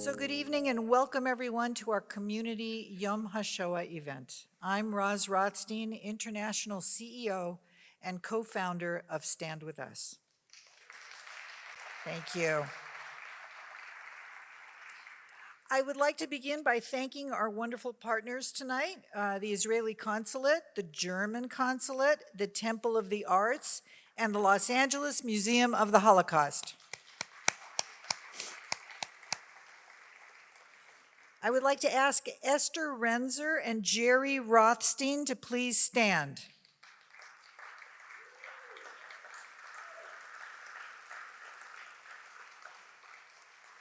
So good evening and welcome everyone to our community Yom HaShoah event. I'm Roz Rothstein, International CEO and co-founder of Stand With Us. Thank you. I would like to begin by thanking our wonderful partners tonight, the Israeli Consulate, the German Consulate, the Temple of the Arts, and the Los Angeles Museum of the Holocaust. I would like to ask Esther Renzer and Jerry Rothstein to please stand.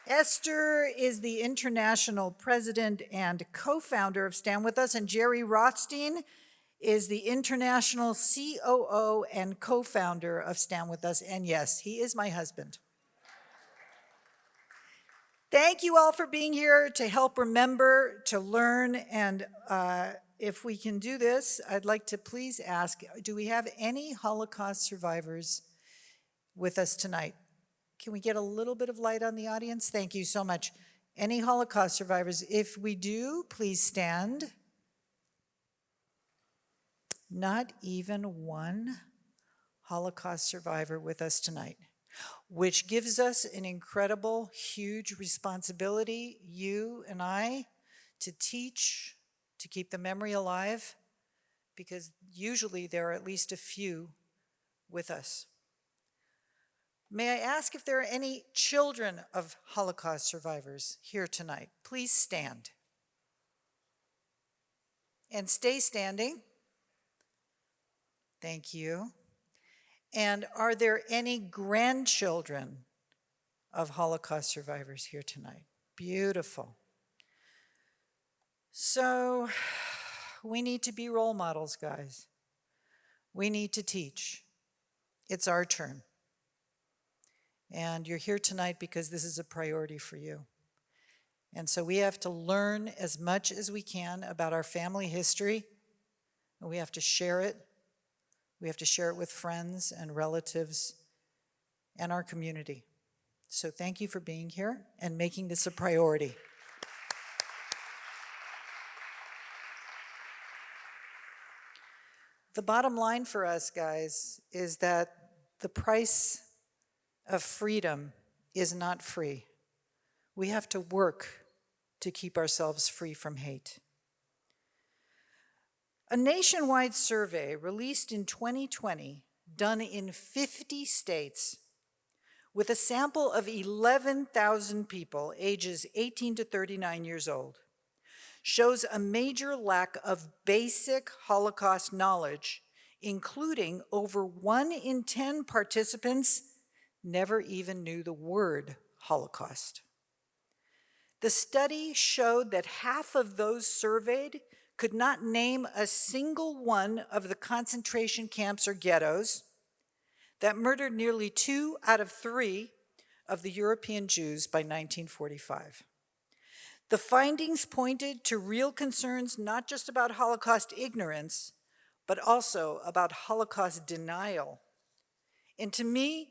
Esther is the international president and co-founder of Stand With Us, and Jerry Rothstein is the international COO and co-founder of Stand With Us, and yes, he is my husband. Thank you all for being here to help remember, to learn, and if we can do this, I'd like to please ask, do we have any Holocaust survivors with us tonight? Can we get a little bit of light on the audience? Thank you so much. Any Holocaust survivors? If we do, please stand. Not even one Holocaust survivor with us tonight, which gives us an incredible, huge responsibility, you and I, to teach, to keep the memory alive, because usually there are at least a few with us. May I ask if there are any children of Holocaust survivors here tonight? Please stand. And stay standing. Thank you. And are there any grandchildren of Holocaust survivors here tonight? Beautiful. So we need to be role models, guys. We need to teach. It's our turn. And you're here tonight because this is a priority for you. And so we have to learn as much as we can about our family history, and we have to share it. We have to share it with friends and relatives and our community. So thank you for being here and making this a priority. The bottom line for us, guys, is that the price of freedom is not free. We have to work to keep ourselves free from hate. A nationwide survey released in 2020, done in 50 states, with a sample of 11,000 people ages 18 to 39 years old, shows a major lack of basic Holocaust knowledge, including over 1 in 10 participants never even knew the word Holocaust. The study showed that half of those surveyed could not name a single one of the concentration camps or ghettos that murdered nearly 2 out of 3 of the European Jews by 1945. The findings pointed to real concerns not just about Holocaust ignorance, but also about Holocaust denial. And to me,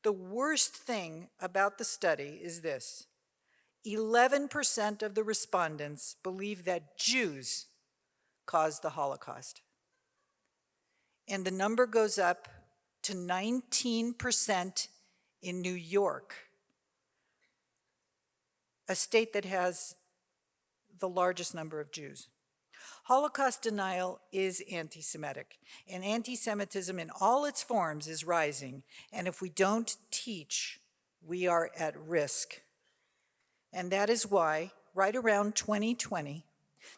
the worst thing about the study is this: 11% of the respondents believe that Jews caused the Holocaust. And the number goes up to 19% in New York, a state that has the largest number of Jews. Holocaust denial is anti-Semitic, and anti-Semitism in all its forms is rising, and if we don't teach, we are at risk. And that is why, right around 2020,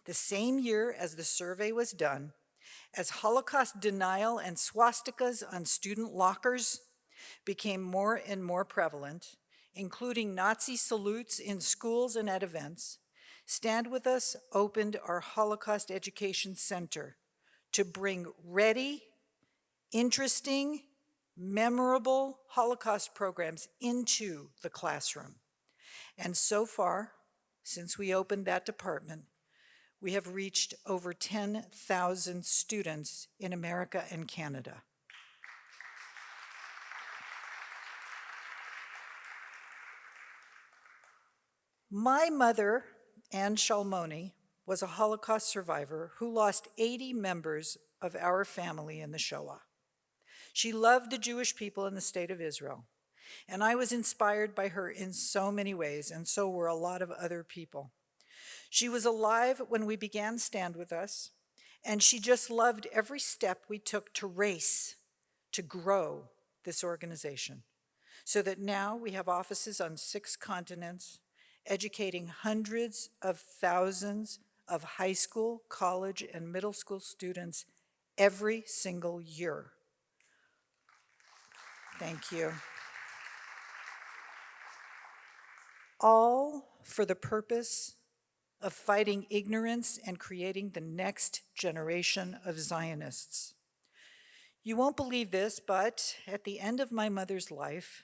the same year as the survey was done, as Holocaust denial and swastikas on student lockers became more and more prevalent, including Nazi salutes in schools and at events, Stand With Us opened our Holocaust Education Center to bring ready, interesting, memorable Holocaust programs into the classroom. And so far, since we opened that department, we have reached over 10,000 students in America and Canada. My mother, Anne Shalmoni, was a Holocaust survivor who lost 80 members of our family in the Shoah. She loved the Jewish people in the state of Israel, and I was inspired by her in so many ways, and so were a lot of other people. She was alive when we began Stand With Us, and she just loved every step we took to race, to grow this organization, so that now we have offices on 6 continents, educating hundreds of thousands of high school, college, and middle school students every single year. Thank you. All for the purpose of fighting ignorance and creating the next generation of Zionists. You won't believe this, but at the end of my mother's life,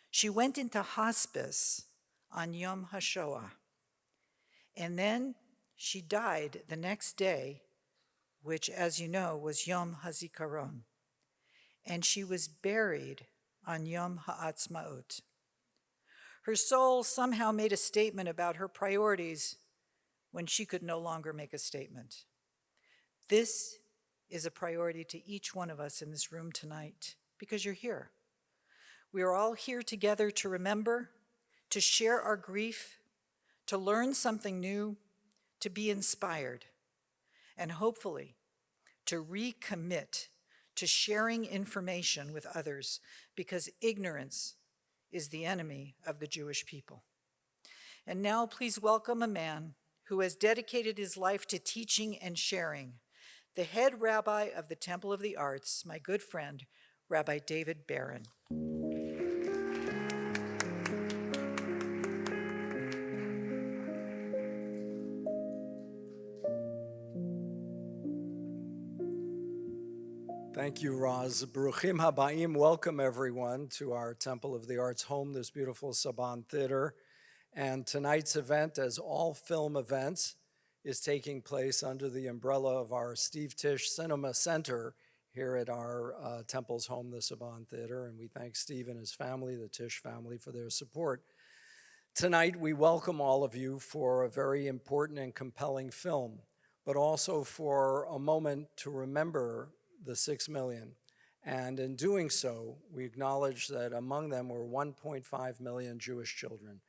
she went into hospice on Yom HaShoah. And then she died the next day, which, as you know, was Yom HaZikaron. And she was buried on Yom HaAtzmaut. Her soul somehow made a statement about her priorities when she could no longer make a statement. This is a priority to each one of us in this room tonight because you're here. We are all here together to remember, to share our grief, to learn something new, to be inspired, and hopefully to recommit to sharing information with others because ignorance is the enemy of the Jewish people. And now please welcome a man who has dedicated his life to teaching and sharing, the head rabbi of the Temple of the Arts, my good friend, Rabbi David Barron. Thank you, Roz. Baruchim Habayim. Welcome, everyone, to our Temple of the Arts home, this beautiful Saban Theater. And tonight's event, as all film events, is taking place under the umbrella of our Steve Tisch Cinema Center here at our Temple's home, the Saban Theater. And we thank Steve and his family, the Tisch family, for their support. Tonight, we welcome all of you for a very important and compelling film, but also for a moment to remember the 6 million. And in doing so, we acknowledge that among them were 1.5 million Jewish children.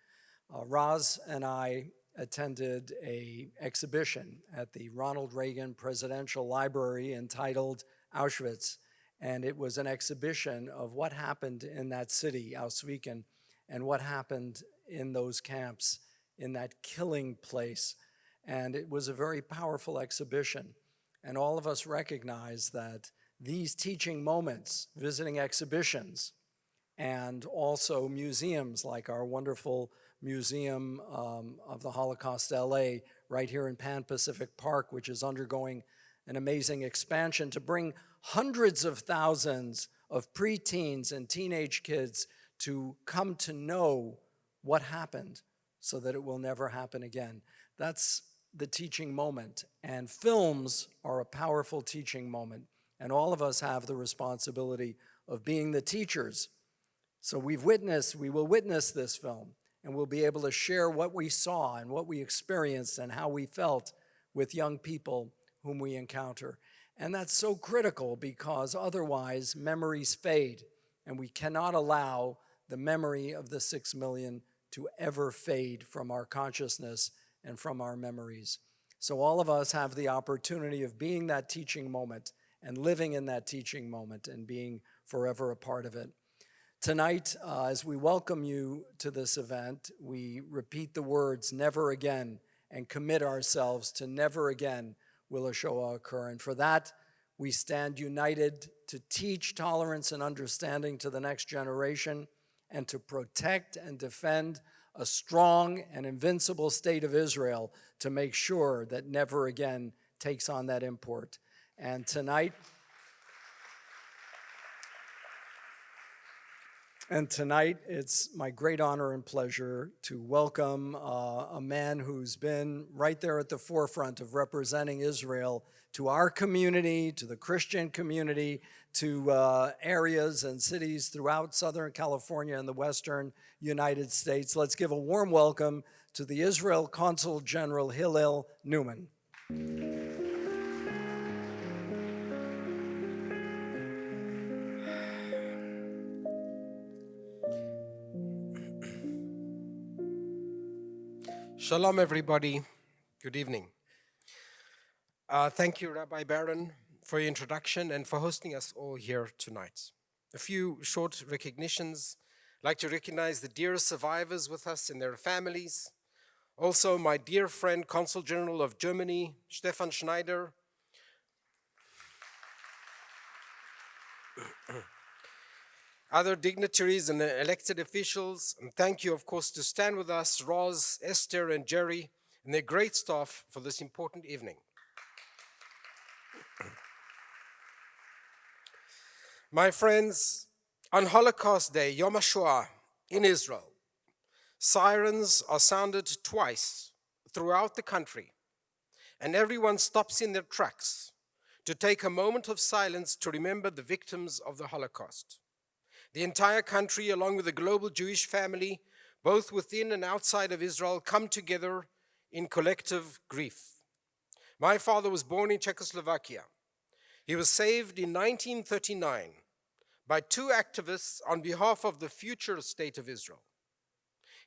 Roz and I attended an exhibition at the Ronald Reagan Presidential Library entitled Auschwitz, and it was an exhibition of what happened in that city, Auschwitz, and what happened in those camps, in that killing place. And it was a very powerful exhibition. And all of us recognize that these teaching moments, visiting exhibitions, and also museums like our wonderful Museum of the Holocaust LA right here in Pan Pacific Park, which is undergoing an amazing expansion to bring hundreds of thousands of preteens and teenage kids to come to know what happened so that it will never happen again. That's the teaching moment, and films are a powerful teaching moment, and all of us have the responsibility of being the teachers. So we will witness this film, and we'll be able to share what we saw and what we experienced and how we felt with young people whom we encounter. And that's so critical because otherwise memories fade, and we cannot allow the memory of the 6 million to ever fade from our consciousness and from our memories. So all of us have the opportunity of being that teaching moment and living in that teaching moment and being forever a part of it. Tonight, as we welcome you to this event, we repeat the words, never again, and commit ourselves to never again will a Shoah occur. And for that, we stand united to teach tolerance and understanding to the next generation and to protect and defend a strong and invincible state of Israel to make sure that never again takes on that import. And tonight, And tonight, it's my great honor and pleasure to welcome a man who's been right there at the forefront of representing Israel to our community, to the Christian community, to areas and cities throughout Southern California and the Western United States. Let's give a warm welcome to the Israel Consul General Hillel Newman. Shalom, everybody. Good evening. Thank you, Rabbi Baron, for your introduction and for hosting us all here tonight. A few short recognitions. I'd like to recognize the dear survivors with us and their families. Also, my dear friend, Consul General of Germany, Stefan Schneider. Other dignitaries and elected officials, and thank you, of course, to stand with us, Roz, Esther, and Jerry, and their great staff for this important evening. My friends, on Holocaust Day, Yom HaShoah, in Israel, sirens are sounded twice throughout the country, and everyone stops in their tracks to take a moment of silence to remember the victims of the Holocaust. The entire country, along with the global Jewish family, both within and outside of Israel, come together in collective grief. My father was born in Czechoslovakia. He was saved in 1939 by two activists on behalf of the future state of Israel.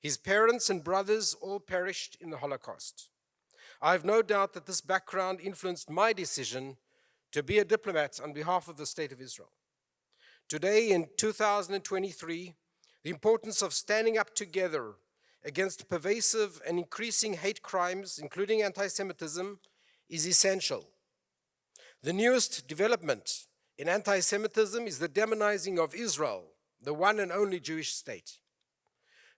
His parents and brothers all perished in the Holocaust. I have no doubt that this background influenced my decision to be a diplomat on behalf of the state of Israel. Today, in 2023, the importance of standing up together against pervasive and increasing hate crimes, including anti-Semitism, is essential. The newest development in anti-Semitism is the demonizing of Israel, the one and only Jewish state.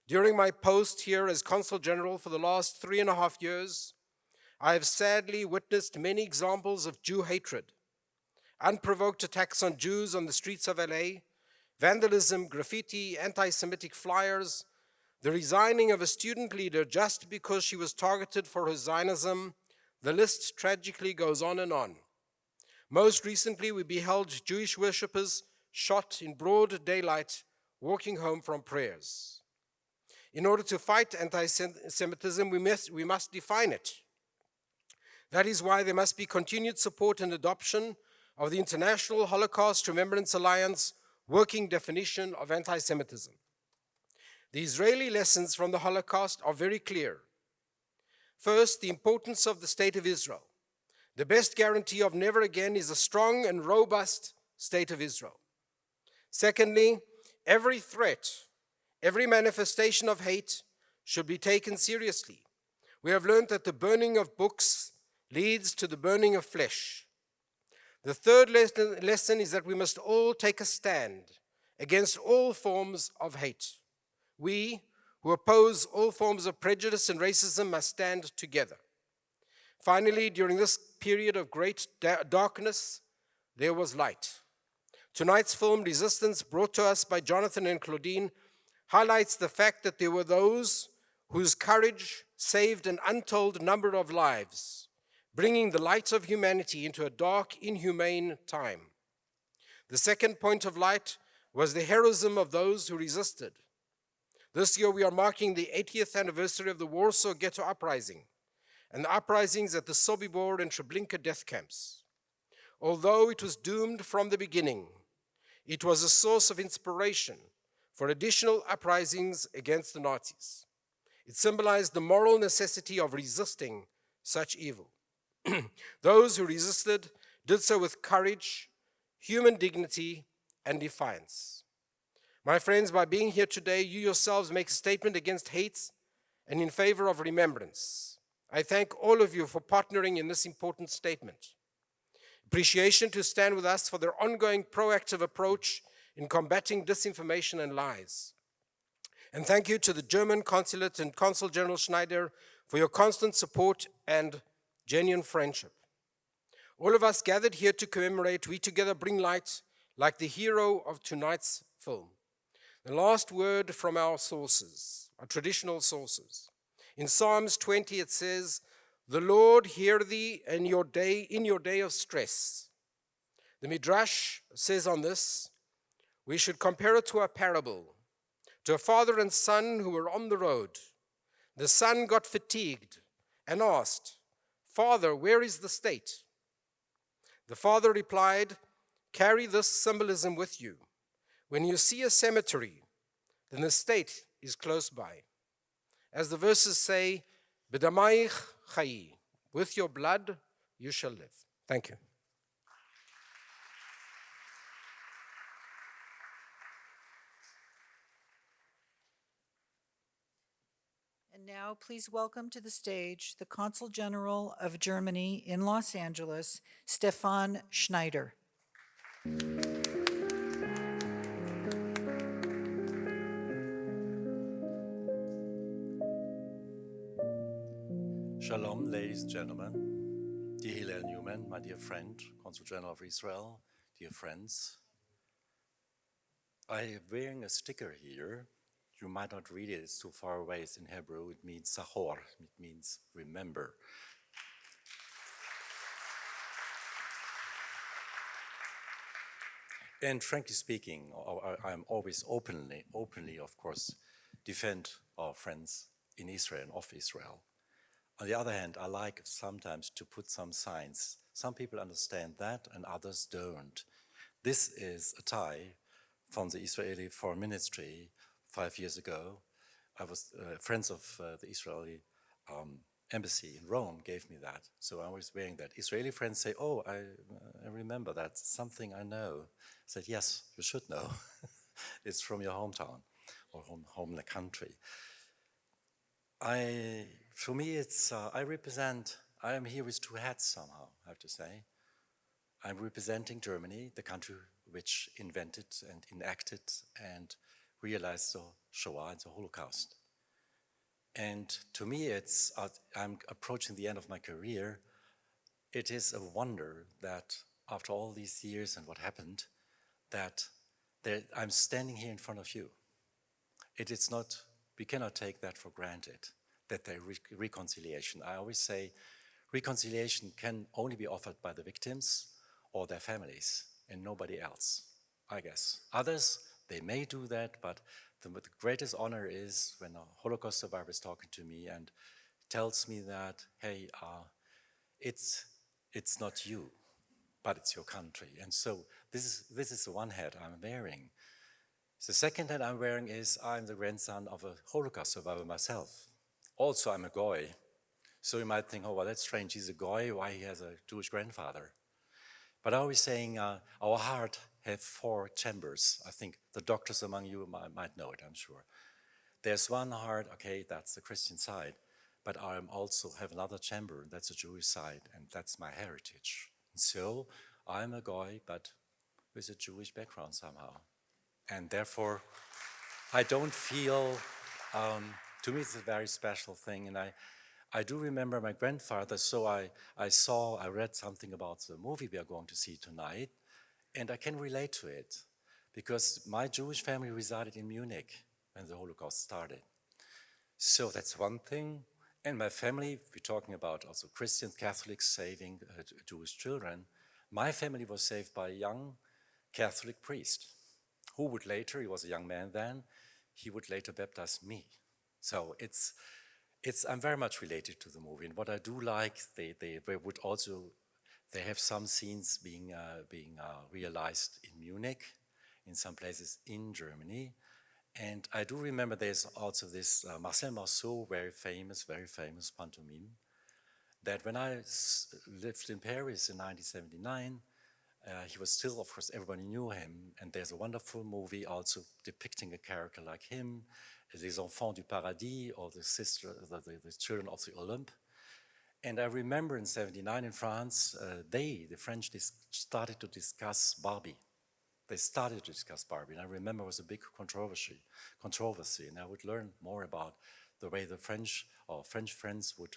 During my post here as Consul General for the last 3.5 years, I have sadly witnessed many examples of Jew hatred. Unprovoked attacks on Jews on the streets of LA, vandalism, graffiti, anti-Semitic flyers, the resigning of a student leader just because she was targeted for her Zionism. The list tragically goes on and on. Most recently, we beheld Jewish worshippers shot in broad daylight walking home from prayers. In order to fight anti-Semitism, we must define it. That is why there must be continued support and adoption of the International Holocaust Remembrance Alliance working definition of anti-Semitism. The Israeli lessons from the Holocaust are very clear. First, the importance of the state of Israel. The best guarantee of never again is a strong and robust state of Israel. Secondly, every threat, every manifestation of hate should be taken seriously. We have learned that the burning of books leads to the burning of flesh. The third lesson is that we must all take a stand against all forms of hate. We, who oppose all forms of prejudice and racism, must stand together. Finally, during this period of great darkness, there was light. Tonight's film, Resistance, brought to us by Jonathan and Claudine, highlights the fact that there were those whose courage saved an untold number of lives, bringing the light of humanity into a dark, inhumane time. The second point of light was the heroism of those who resisted. This year we are marking the 80th anniversary of the Warsaw Ghetto Uprising and the uprisings at the Sobibor and Treblinka death camps. Although it was doomed from the beginning, it was a source of inspiration for additional uprisings against the Nazis. It symbolized the moral necessity of resisting such evil. Those who resisted did so with courage, human dignity, and defiance. My friends, by being here today, you yourselves make a statement against hate and in favor of remembrance. I thank all of you for partnering in this important statement. Appreciation to stand with us for their ongoing proactive approach in combating disinformation and lies. And thank you to the German Consulate and Consul General Schneider for your constant support and genuine friendship. All of us gathered here to commemorate, we together bring light like the hero of tonight's film. The last word from our sources, our traditional sources. In Psalms 20 it says, "The Lord hear thee in your day of stress." The Midrash says on this, we should compare it to a parable, to a father and son who were on the road. The son got fatigued and asked, "Father, where is the state?" The father replied, "Carry this symbolism with you. When you see a cemetery, then the state is close by." As the verses say, "B'damayich chayi," with your blood you shall live. Thank you. And now, please welcome to the stage the Consul General of Germany in Los Angeles, Stefan Schneider. Shalom, ladies and gentlemen. Dear Hillel Newman, my dear friend, Consul General of Israel, dear friends. I am wearing a sticker here. You might not read it, it's too far away. It's in Hebrew. It means Zachor, it means remember. And frankly speaking, I'm always openly, of course, defend our friends in Israel and of Israel. On the other hand, I like sometimes to put some signs. Some people understand that and others don't. This is a tie from the Israeli Foreign Ministry 5 years ago. I was friends of the Israeli embassy in Rome gave me that. So I was wearing that. Israeli friends say, "Oh, I remember that, something I know." I said, "Yes, you should know." It's from your hometown or home country. For me, it's, I am here with two hats somehow, I have to say. I'm representing Germany, the country which invented and enacted and realized the Shoah and the Holocaust. And to me, I'm approaching the end of my career. It is a wonder that after all these years and what happened, that I'm standing here in front of you. We cannot take that for granted, that there is reconciliation. I always say reconciliation can only be offered by the victims or their families and nobody else, I guess. Others, they may do that, but the greatest honor is when a Holocaust survivor is talking to me and tells me that, hey, it's not you, but it's your country. And so this is the one hat I'm wearing. The second hat I'm wearing is I'm the grandson of a Holocaust survivor myself. Also, I'm a Goy. So you might think, oh, well, that's strange. He's a Goy. Why he has a Jewish grandfather? But I was saying our heart have 4 chambers. I think the doctors among you might know it, I'm sure. There's one heart, okay, that's the Christian side. But I also have another chamber, that's the Jewish side, and that's my heritage. And so I'm a Goy, but with a Jewish background somehow. And therefore, I don't feel, to me it's a very special thing. And I do remember my grandfather, so I read something about the movie we are going to see tonight, and I can relate to it, because my Jewish family resided in Munich when the Holocaust started. So that's one thing. And my family, we're talking about also Christians, Catholics saving Jewish children. My family was saved by a young Catholic priest, who would later, he was a young man then, he would later baptize me. So I'm very much related to the movie. And what I do like, they have some scenes being realized in Munich, in some places in Germany. And I do remember there's also this Marcel Marceau, very famous pantomime, that when I lived in Paris in 1979, he was still, of course, everybody knew him, and there's a wonderful movie also depicting a character like him, Les Enfants du Paradis, or the Children of the Olympe. And I remember in 79 in France, the French started to discuss Barbie. They started to discuss Barbie, and I remember it was a big controversy, and I would learn more about the way the French friends would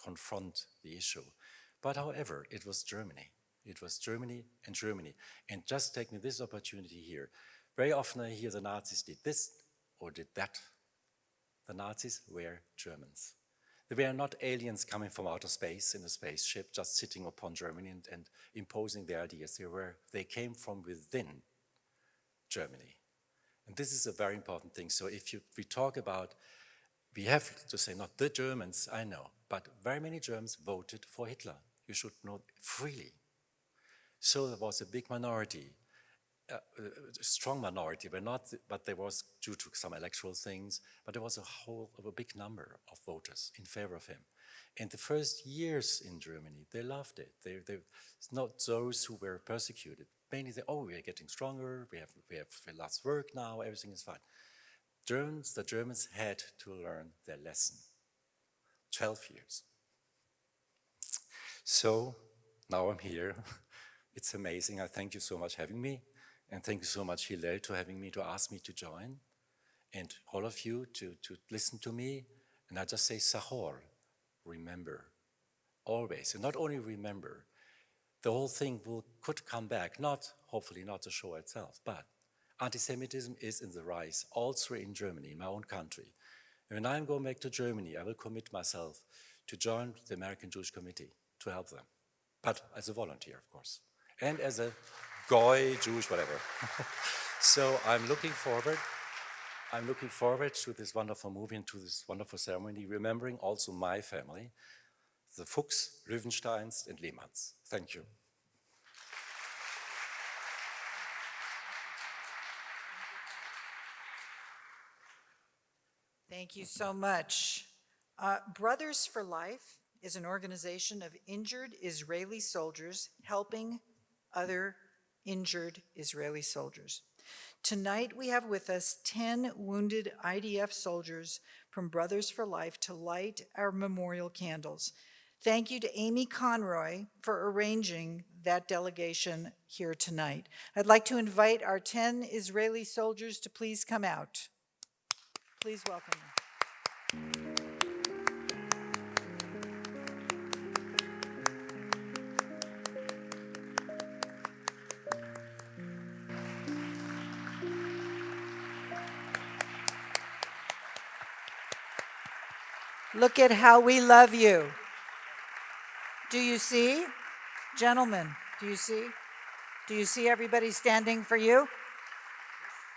confront the issue. But however, it was Germany. It was Germany and Germany. And just taking this opportunity here, Very often I hear the Nazis did this or did that. The Nazis were Germans. They were not aliens coming from outer space in a spaceship, just sitting upon Germany and imposing their ideas. They came from within Germany. And this is a very important thing. So if we talk about, we have to say not the Germans, I know, but very many Germans voted for Hitler. You should know freely. So there was a big minority, a strong minority, but there was due to some electoral things, but there was a big number of voters in favor of him. And the first years in Germany, they loved it. It's not those who were persecuted. Mainly they, oh, we are getting stronger, we have less work now, everything is fine. The Germans had to learn their lesson. 12 years. So now I'm here. It's amazing. I thank you so much for having me. And thank you so much, Hillel, to having me, to ask me to join. And all of you to listen to me. And I just say, Sahor, remember, always. And not only remember, the whole thing could come back, hopefully not the show itself, but anti-Semitism is in the rise, also in Germany, in my own country. And when I'm going back to Germany, I will commit myself to join the American Jewish Committee to help them. But as a volunteer, of course. And as a Goy, Jewish, whatever. So I'm looking forward to this wonderful movie and to this wonderful ceremony, remembering also my family, the Fuchs, Löwensteins, and Lehmanns. Thank you. Thank you so much. Brothers for Life is an organization of injured Israeli soldiers helping other injured Israeli soldiers. Tonight we have with us 10 wounded IDF soldiers from Brothers for Life to light our memorial candles. Thank you to Amy Conroy for arranging that delegation here tonight. I'd like to invite our 10 Israeli soldiers to please come out. Please welcome them. Look at how we love you. Do you see? Gentlemen, do you see? Do you see everybody standing for you?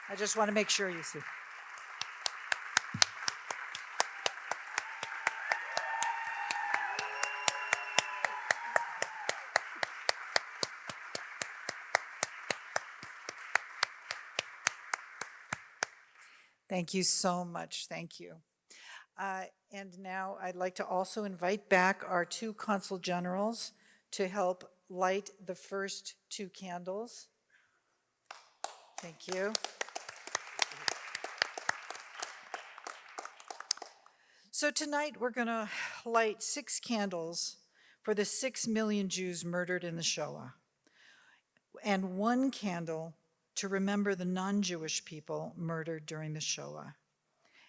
I just want to make sure you see. Thank you so much. Thank you. And now I'd like to also invite back our two consul generals to help light the first two candles. Thank you. So tonight we're going to light 6 candles for the 6 million Jews murdered in the Shoah, and 1 candle to remember the non-Jewish people murdered during the Shoah,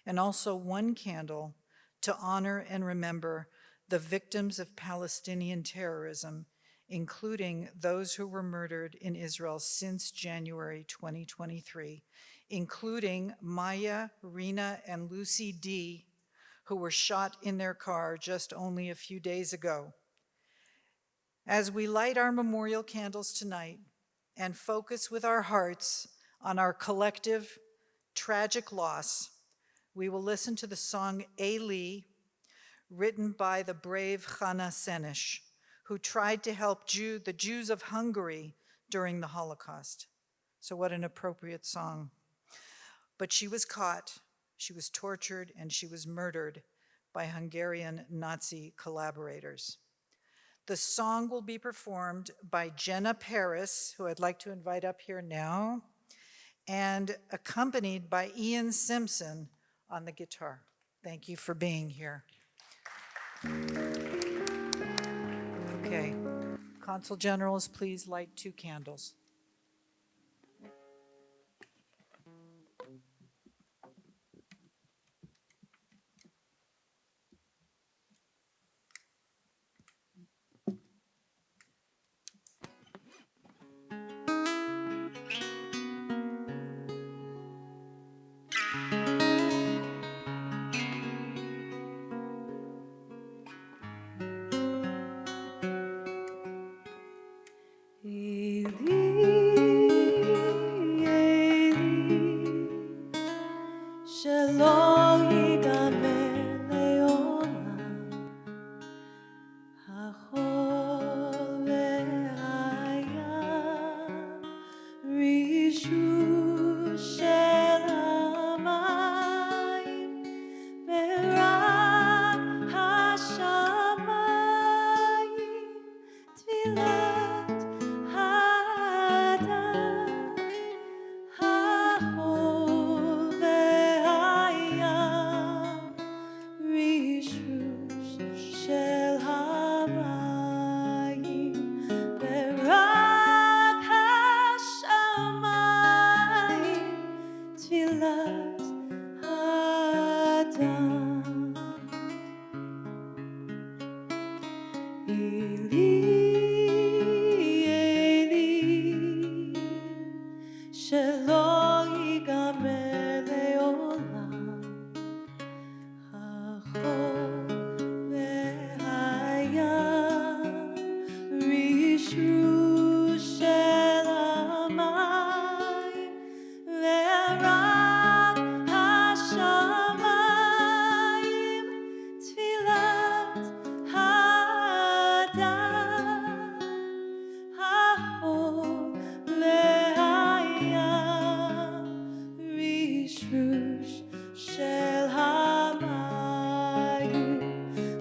and also 1 candle to honor and remember the victims of Palestinian terrorism, including those who were murdered in Israel since January 2023, including Maya, Rena, and Lucy D., who were shot in their car just only a few days ago. As we light our memorial candles tonight and focus with our hearts on our collective tragic loss, we will listen to the song Eli, written by the brave Chana Senesh, who tried to help the Jews of Hungary during the Holocaust. So what an appropriate song. But she was caught, she was tortured, and she was murdered by Hungarian Nazi collaborators. The song will be performed by Jenna Paris, who I'd like to invite up here now, and accompanied by Ian Simpson on the guitar. Thank you for being here. Okay, Consul Generals, please light 2 candles. תפילת האדם. שלא ייגמר לעולם החול והים, רשרוש של המים ורב השמיים, תפילת האדם, החול רשרוש של המים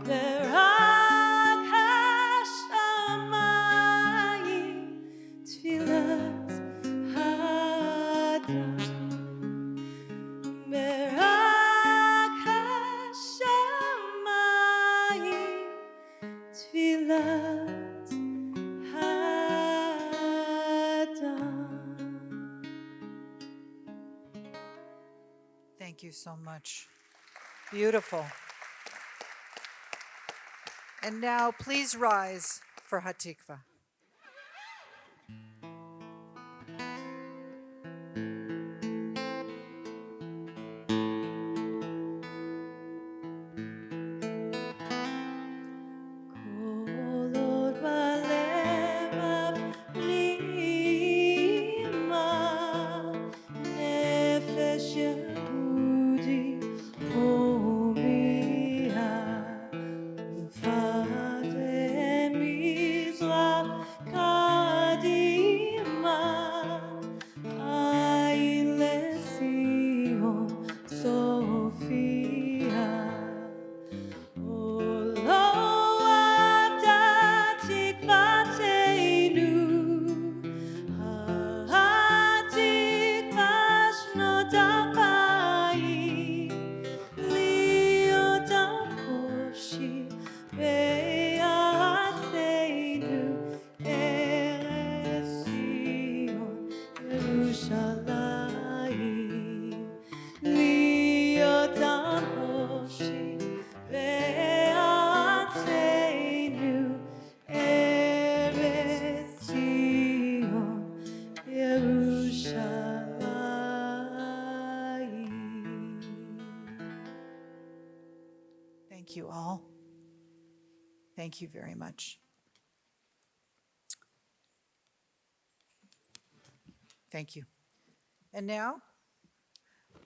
ורק השמיים, תפילת האדם, ורק השמיים, תפילת האדם. Thank you so much. Beautiful. And now please rise for Hatikva. כל עוד בלב הפנימה נפש יהודי הומייה, ופאתי מזרח קדימה, עין לציון סופיה. לא אבדה תקוותנו, התקווה שנות אלפיים, להיות החופשי בארצנו, ארץ ציון ירושלים, להיות החופשי בארצנו, ארץ ציון ירושלים. Thank you all. Thank you very much. Thank you. And now,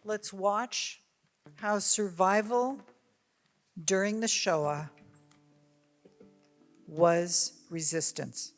let's watch how survival during the Shoah was resistance.